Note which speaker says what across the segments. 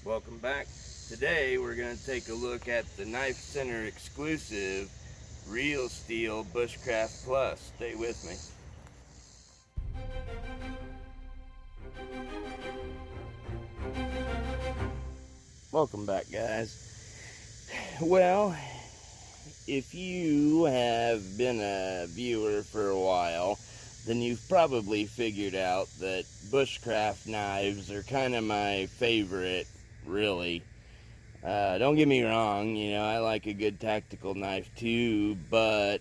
Speaker 1: Welcome back. Today we're going to take a look at the Knife Center exclusive Real Steel Bushcraft Plus. Stay with me. Welcome back, guys. Well, if you have been a viewer for a while, then you've probably figured out that bushcraft knives are kind of my favorite, really. Don't get me wrong, you know, I like a good tactical knife too, but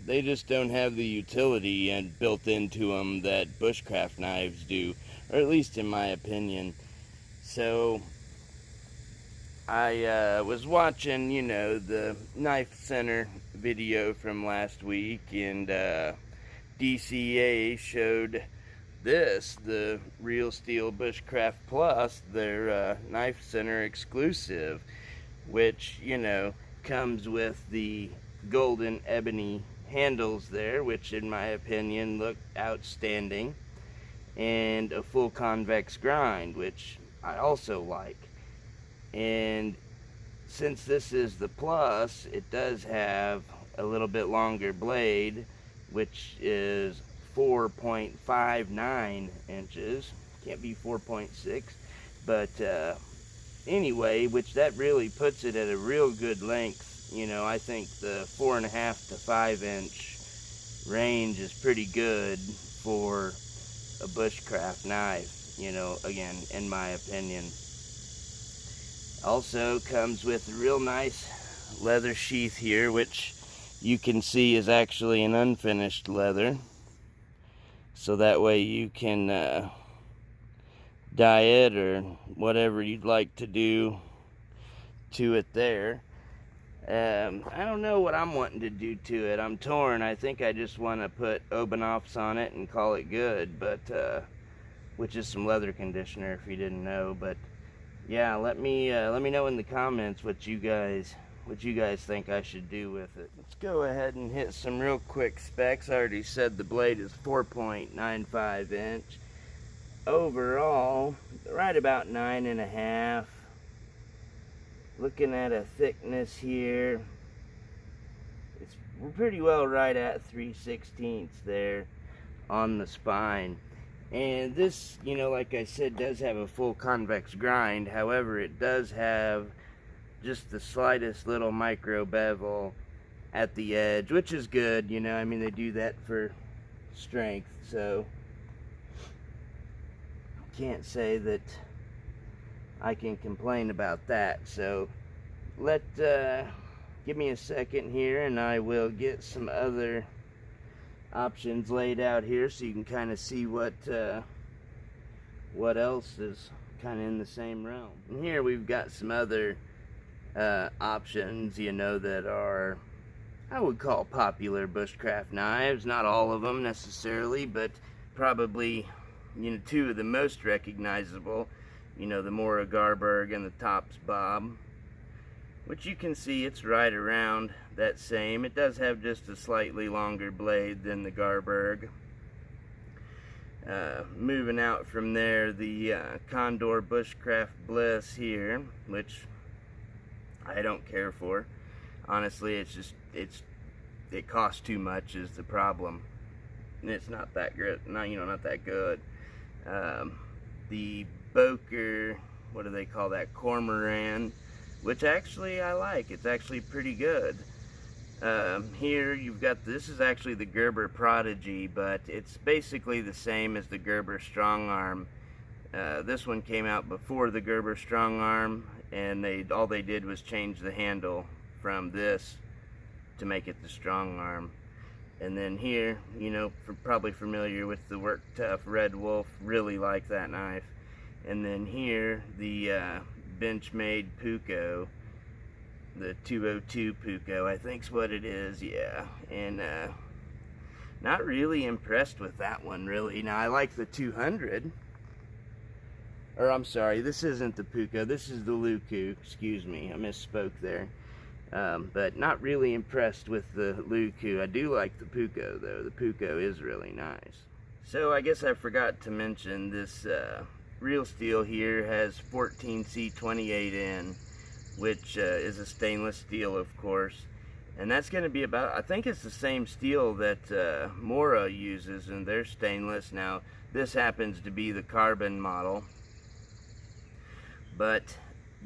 Speaker 1: they just don't have the utility and built into them that bushcraft knives do, or at least in my opinion. So I was watching, you know, the Knife Center video from last week, and DCA showed this, the Real Steel Bushcraft Plus, their Knife Center exclusive, which, you know, comes with the golden ebony handles there, which in my opinion look outstanding, and a full convex grind, which I also like. And since this is the Plus, it does have a little bit longer blade, which is 4.59 inches. Can't be 4.6, but anyway, which that really puts it at a real good length. You know, I think the 4.5 to 5 inch range is pretty good for a bushcraft knife, you know, again, in my opinion. Also comes with a real nice leather sheath here, which you can see is actually an unfinished leather, so that way you can dye it or whatever you'd like to do to it there. I don't know what I'm wanting to do to it. I'm torn. I think I just want to put Oben-Offs on it and call it good, but which is some leather conditioner if you didn't know. But yeah, let me know in the comments what you guys think I should do with it. Let's go ahead and hit some real quick specs. I already said the blade is 4.95 inch. Overall, right about 9.5. Looking at a thickness here, it's pretty well right at 3/16 there on the spine. And this, you know, like I said, does have a full convex grind. However, it does have just the slightest little micro bevel at the edge, which is good, you know. I mean, they do that for strength, so can't say that I can complain about that. So give me a second here and I will get some other options laid out here so you can kind of see what else is kind of in the same realm. And here we've got some other options, you know, that are, I would call, popular bushcraft knives. Not all of them necessarily, but probably, you know, two of the most recognizable. You know, the Mora Garberg and the Tops Bob, which you can see it's right around that same. It does have just a slightly longer blade than the Garberg. Moving out from there, the Condor Bushcraft Bliss here, which I don't care for. Honestly, it costs too much is the problem. And it's not that good, not that good. The Boker, what do they call that? Cormoran, which actually I like. It's actually pretty good. Here you've got, this is actually the Gerber Prodigy, but it's basically the same as the Gerber Strong Arm. This one came out before the Gerber Strong Arm, and all they did was change the handle from this to make it the Strong Arm. And then here, you know, probably familiar with the Work Tough Red Wolf, really like that knife. And then here, the Benchmade Puko, the 202 Puko, I think's what it is, yeah. And not really impressed with that one, really. Now, I like the 200. Or, I'm sorry, this isn't the Puko, this is the Luku, excuse me, I misspoke there. But not really impressed with the Luku. I do like the Puko, though. The Puko is really nice. So I guess I forgot to mention this Real Steel here has 14C28N, which is a stainless steel, of course. And that's going to be about, I think it's the same steel that Mora uses, and they're stainless. Now, this happens to be the carbon model. But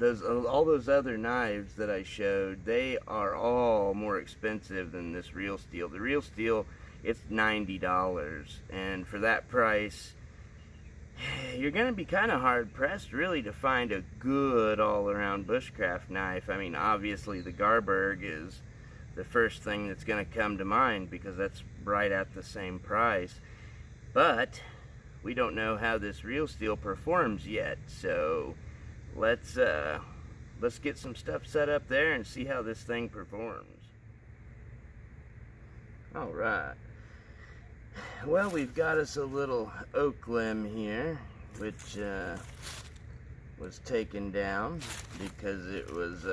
Speaker 1: all those other knives that I showed, they are all more expensive than this Real Steel. The Real Steel, it's $90, and for that price, you're going to be kind of hard-pressed, really, to find a good all-around bushcraft knife. I mean, obviously, the Garberg is the first thing that's going to come to mind, because that's right at the same price. But we don't know how this Real Steel performs yet, so let's get some stuff set up there and see how this thing performs. All right. Well, we've got us a little oak limb here, which was taken down because it was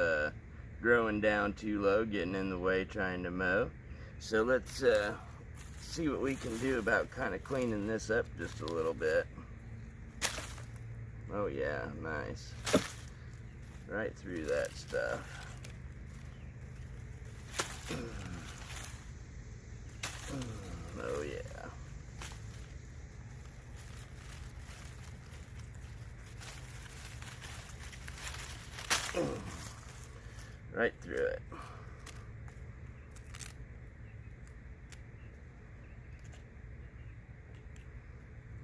Speaker 1: growing down too low, getting in the way trying to mow. So let's see what we can do about kind of cleaning this up just a little bit. Oh yeah, nice. Right through that stuff. Oh yeah. Right through it.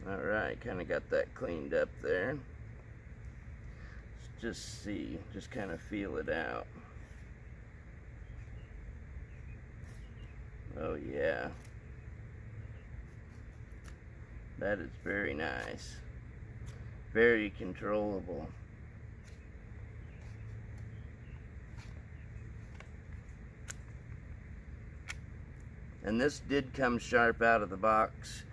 Speaker 1: Alright, kind of got that cleaned up there. Let's just see, just kind of feel it out. Oh yeah. That is very nice. Very controllable. And this did come sharp out of the box.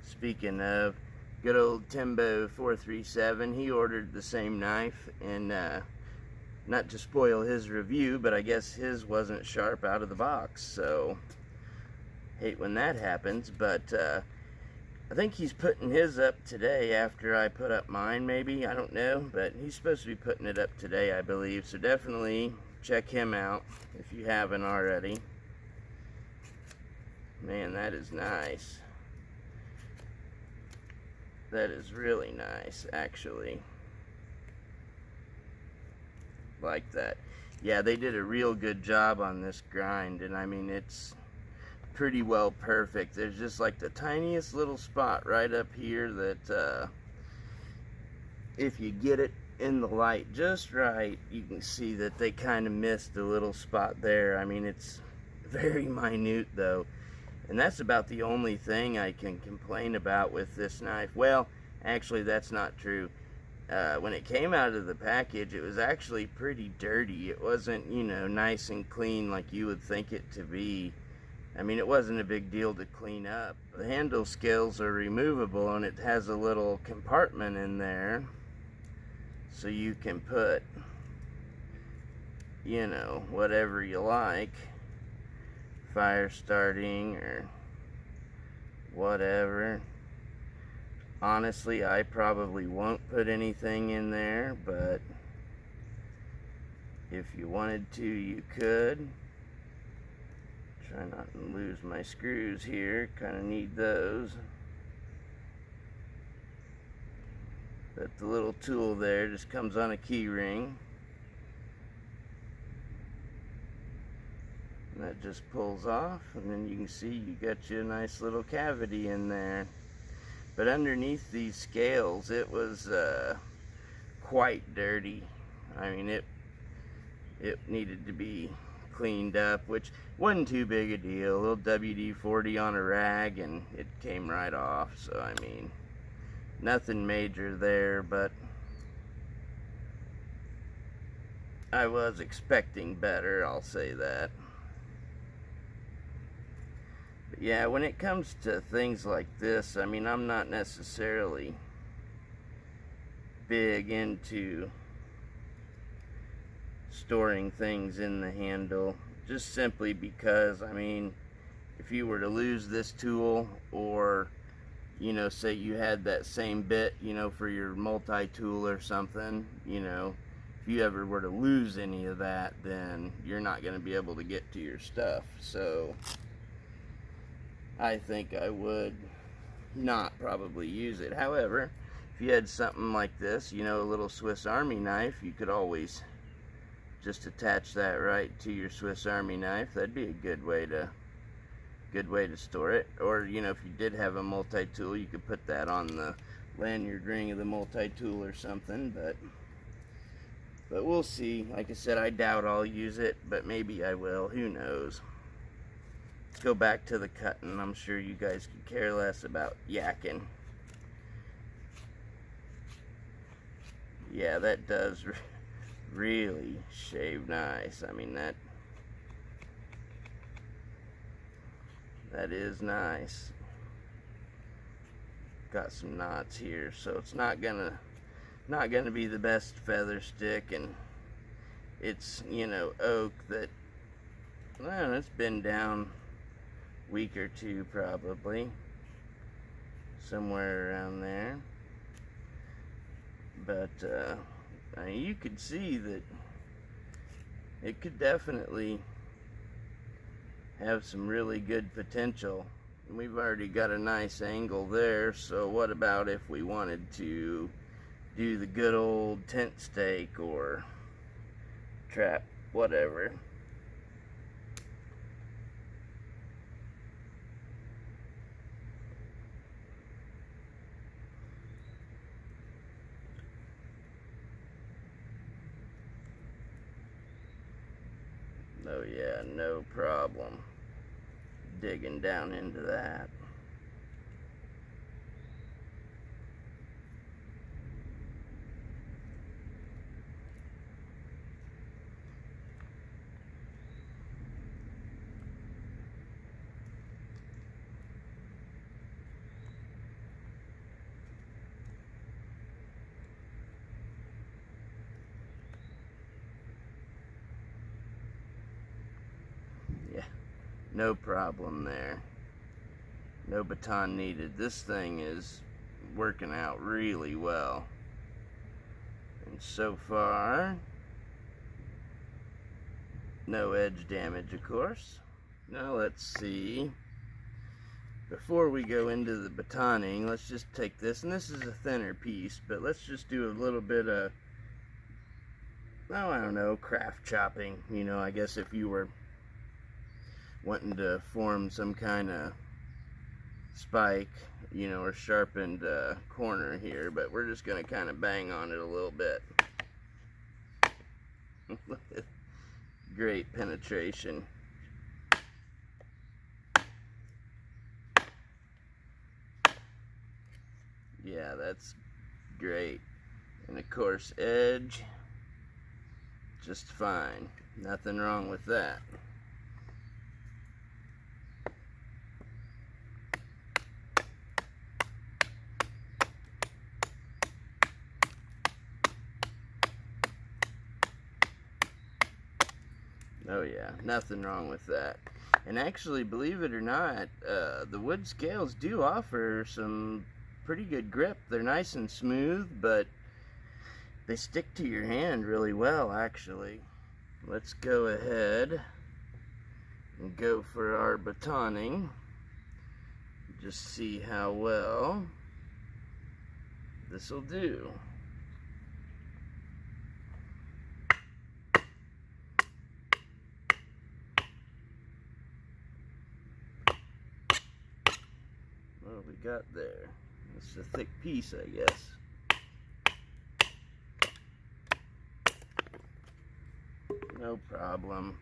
Speaker 1: Speaking of, good old Timbo 437, he ordered the same knife, and not to spoil his review, but I guess his wasn't sharp out of the box, so hate when that happens. But I think he's putting his up today after I put up mine, maybe, I don't know, but he's supposed to be putting it up today, I believe, so definitely check him out if you haven't already. Man, that is nice. That is really nice, actually. Like that. Yeah, they did a real good job on this grind, and I mean, it's pretty well perfect. There's just like the tiniest little spot right up here that if you get it in the light just right, you can see that they kind of missed a little spot there. I mean, it's very minute though. And that's about the only thing I can complain about with this knife. Well, actually, that's not true. When it came out of the package, it was actually pretty dirty. It wasn't, you know, nice and clean like you would think it to be. I mean, it wasn't a big deal to clean up. The handle scales are removable, and it has a little compartment in there, so you can put, you know, whatever you like. Fire starting or whatever. Honestly, I probably won't put anything in there, but if you wanted to, you could. Try not to lose my screws here, kind of need those. But the little tool there just comes on a key ring. That just pulls off, and then you can see you got you a nice little cavity in there. But underneath these scales, it was quite dirty. I mean, it needed to be cleaned up, which wasn't too big a deal. A little WD-40 on a rag, and it came right off. So I mean, nothing major there, but I was expecting better, I'll say that. Yeah, when it comes to things like this, I mean, I'm not necessarily big into storing things in the handle, just simply because, I mean, if you were to lose this tool, or you know, say you had that same bit, you know, for your multi-tool or something, you know, if you ever were to lose any of that, then you're not going to be able to get to your stuff. So I think I would not probably use it. However, if you had something like this, you know, a little Swiss Army knife, you could always just attach that right to your Swiss Army knife. That'd be a good way to store it. Or, you know, if you did have a multi-tool, you could put that on the lanyard ring of the multi-tool or something. But we'll see. Like I said, I doubt I'll use it, but maybe I will. Who knows? Let's go back to the cutting. I'm sure you guys could care less about yakking. Yeah, that does really shave nice. I mean, that is nice. Got some knots here, so it's not gonna be the best feather stick, and it's, you know, oak that, well, it's been down a week or two probably, somewhere around there. But I mean, you could see that it could definitely have some really good potential. And we've already got a nice angle there, so what about if we wanted to do the good old tent stake or trap, whatever. Oh yeah, no problem digging down into that. Yeah, no problem there. No baton needed. This thing is working out really well. And so far, no edge damage, of course. Now let's see. Before we go into the batoning, let's just take this, and this is a thinner piece, but let's just do a little bit of, oh, I don't know, craft chopping. You know, I guess if you were wanting to form some kind of spike, you know, or sharpened corner here, but we're just going to kind of bang on it a little bit. Great penetration. Yeah, that's great. And of course, edge, just fine. Nothing wrong with that. Oh yeah, nothing wrong with that. And actually, believe it or not, the wood scales do offer some pretty good grip. They're nice and smooth, but they stick to your hand really well, actually. Let's go ahead and go for our batoning. Just see how well this will do. What we got there? It's a thick piece, I guess. No problem.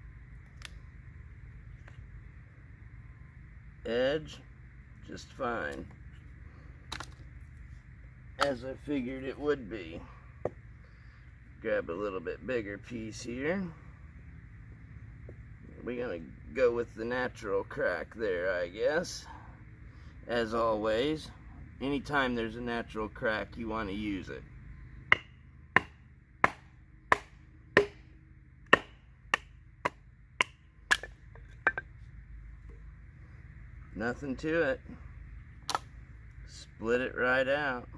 Speaker 1: Edge, just fine. As I figured it would be. Grab a little bit bigger piece here. We're gonna go with the natural crack there, I guess. As always, anytime there's a natural crack, you want to use it. Nothing to it. split it right out.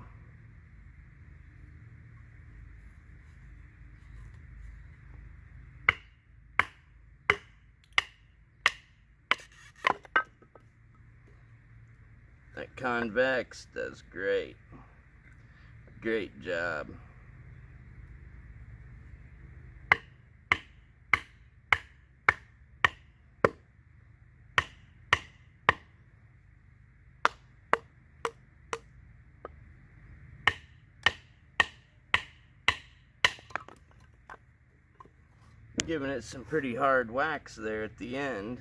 Speaker 1: That convex does great. Great job. Giving it some pretty hard wax there at the end.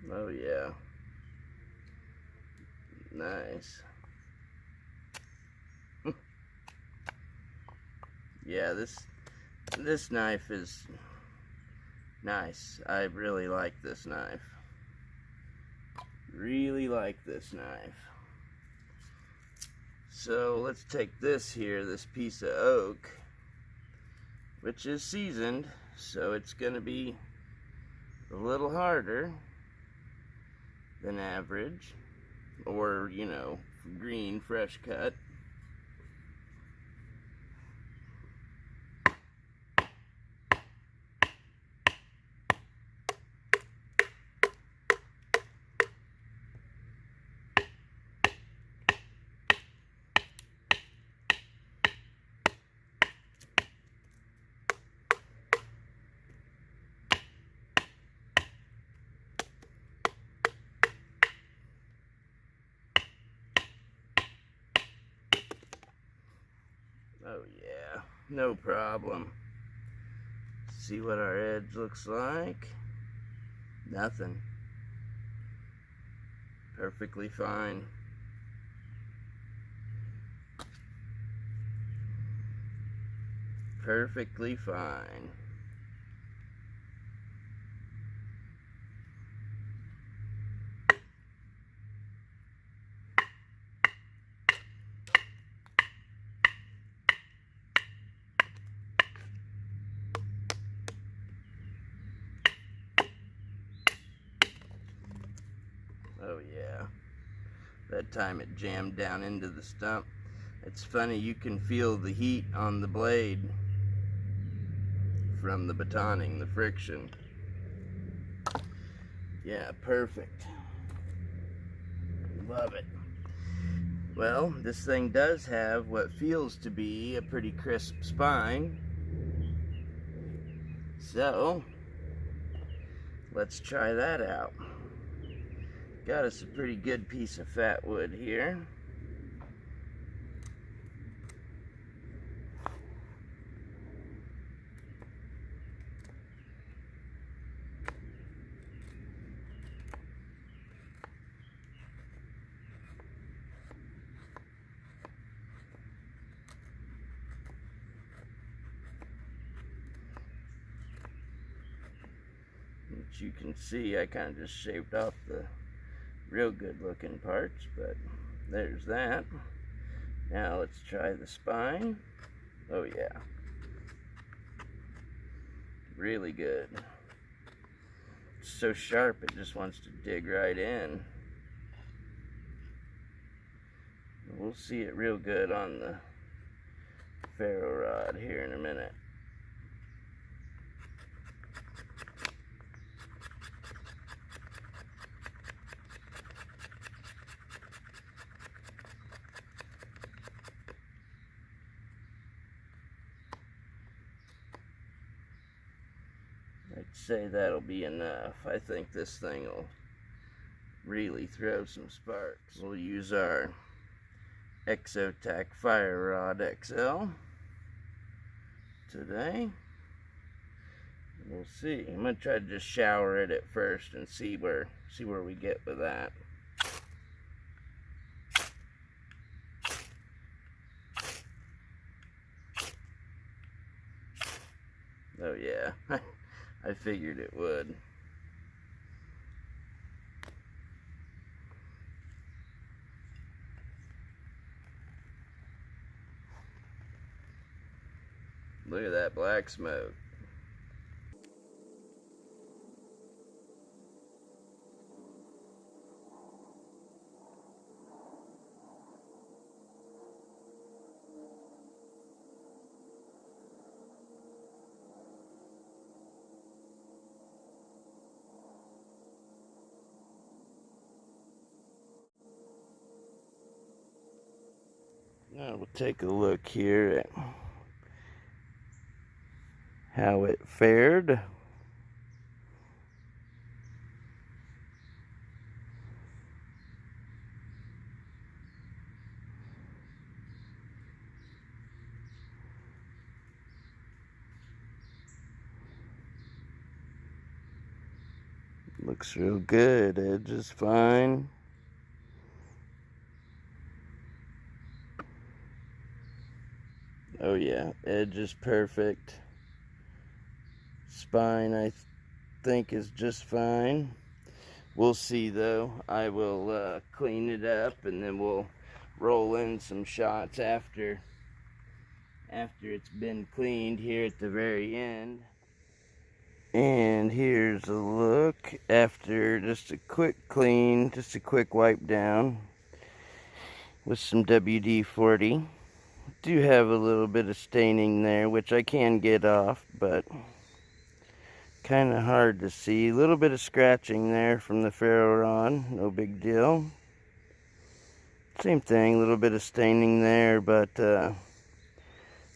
Speaker 1: Oh yeah. Nice. Yeah, this knife is nice. I really like this knife. Really like this knife. So let's take this here, this piece of oak, which is seasoned, so it's gonna be a little harder than average, or, you know, green, fresh cut. Oh yeah, no problem. See what our edge looks like. Nothing. Perfectly fine. Perfectly fine. Oh yeah, that time it jammed down into the stump. It's funny, you can feel the heat on the blade from the batoning, the friction. Yeah, perfect. Love it. Well, this thing does have what feels to be a pretty crisp spine. So, let's try that out. Got us a pretty good piece of fat wood here. Which you can see, I kind of just shaved off the real good looking parts, but there's that. Now let's try the spine. Oh yeah, really good. It's so sharp it just wants to dig right in. We'll see it real good on the ferro rod here in a minute. I'd say that'll be enough. I think this thing will really throw some sparks. We'll use our Exotac Fire Rod XL. today. We'll see. I'm gonna try to just shower it at first and see where we get with that. Oh yeah, I figured it would. Look at that black smoke. Now we'll take a look here at how it fared. Looks real good. Edge is fine. Oh yeah, edge is perfect. Spine I think is just fine. We'll see though. I will clean it up and then we'll roll in some shots after it's been cleaned here at the very end. And here's a look after just a quick clean, just a quick wipe down with some WD-40. Do have a little bit of staining there, which I can get off, but kind of hard to see. A little bit of scratching there from the ferro rod, no big deal. Same thing, a little bit of staining there, but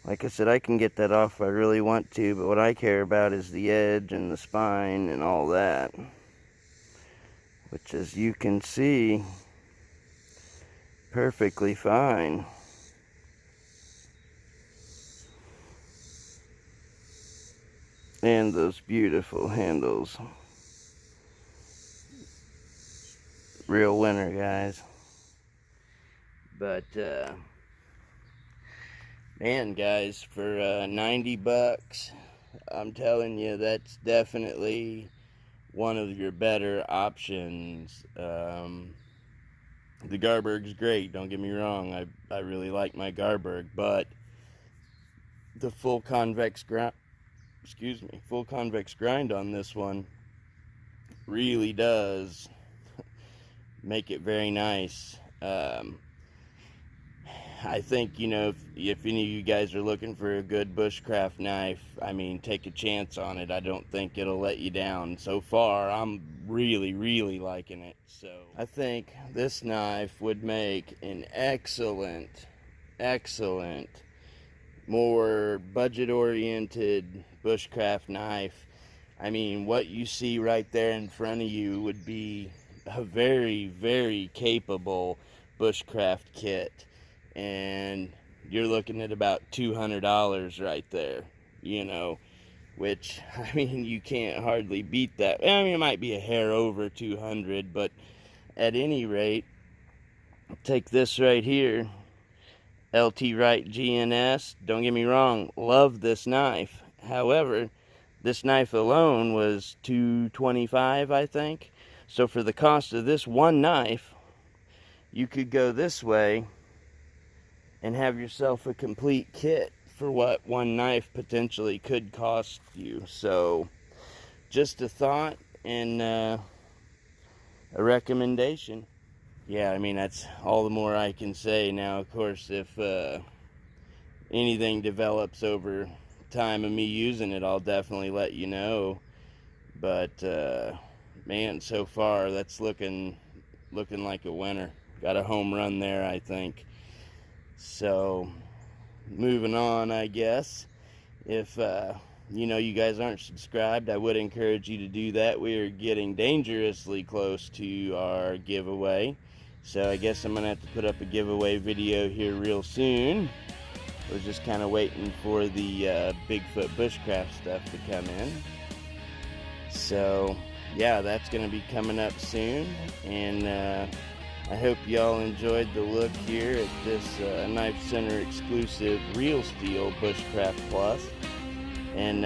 Speaker 1: like I said, I can get that off if I really want to, but what I care about is the edge and the spine and all that, which, as you can see, perfectly fine. And those beautiful handles. Real winner, guys. But man, guys, for 90 bucks, I'm telling you, that's definitely one of your better options. The Garberg's great, don't get me wrong. I really like my Garberg, but the full convex grind on this one really does make it very nice. I think, you know, if any of you guys are looking for a good bushcraft knife, I mean, take a chance on it. I don't think it'll let you down. So far, I'm really liking it. So I think this knife would make an excellent, more budget-oriented bushcraft knife. I mean, what you see right there in front of you would be a very capable bushcraft kit, and you're looking at about $200 right there, you know, which, I mean, you can't hardly beat that. I mean, it might be a hair over 200, but at any rate, take this right here, LT Wright GNS. Don't get me wrong, love this knife. However, this knife alone was $225, I think. So for the cost of this one knife, you could go this way and have yourself a complete kit for what one knife potentially could cost you. So just a thought and a recommendation. Yeah, I mean, that's all the more I can say. Now, of course, if anything develops over time of me using it, I'll definitely let you know. But man, so far that's looking like a winner. Got a home run there, I think. So moving on, I guess. If you know, you guys aren't subscribed, I would encourage you to do that. We are getting dangerously close to our giveaway, so I guess I'm gonna have to put up a giveaway video here real soon. was just kind of waiting for the Bigfoot bushcraft stuff to come in. So yeah, that's going to be coming up soon, and I hope y'all enjoyed the look here at this Knife Center exclusive Real Steel Bushcraft Plus. And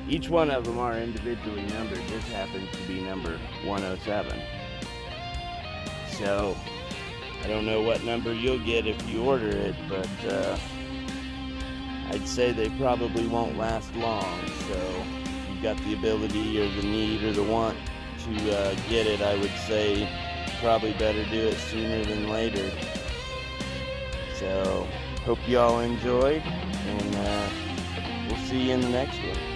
Speaker 1: each one of them are individually numbered. This happens to be number 107. So I don't know what number you'll get if you order it, but I'd say they probably won't last long. So if you've got the ability or the need or the want to get it, I would say probably better do it sooner than later. So hope y'all enjoyed, and we'll see you in the next one.